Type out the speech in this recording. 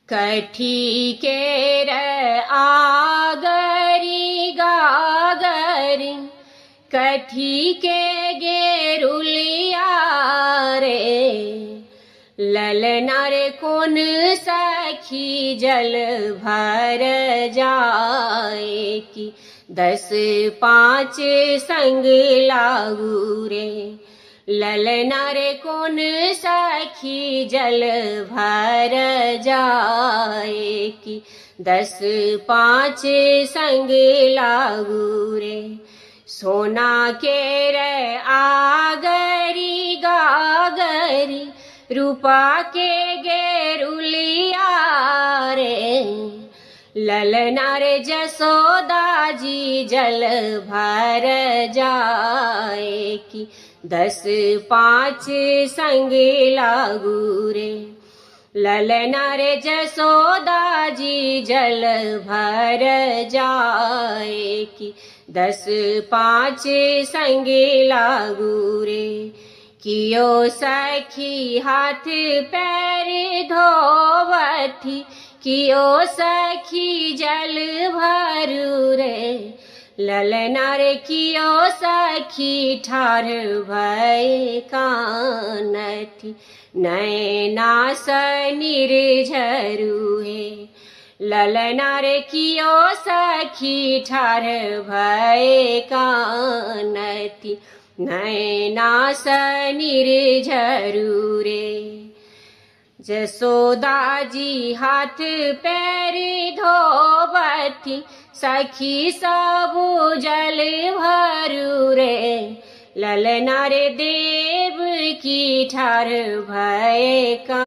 कठी केर आगरी गागरी कठी के गेरुलिया रे ललना रे कौन सखी जल भर जाए कि 10-5 संग लागू रे ललना रे कौन सखी जल भर जाए कि 10-5 संग लागू रे सोना के रे आगरी गागरी रूपा के गेरुलिया रे ललना रे जसोदा जी जल भर जाए कि 10-5 संग लागू रे ललना रे जसोदा जी जल भर जाए कि 10-5 संग लागू रे कियो सखी हाथ पैर धोवथी कियो सखी जल भरू रे ललना रे कियो सखी ठार भय कानथी नैना स निर्झरू हे ललना रे कियो सखी ठार भय कानथी नैना स निर्झरू रे जसोदा जी हाथ पैर धोवथी सखी सबु जल भरू रे ललना रे देव की ठार भय का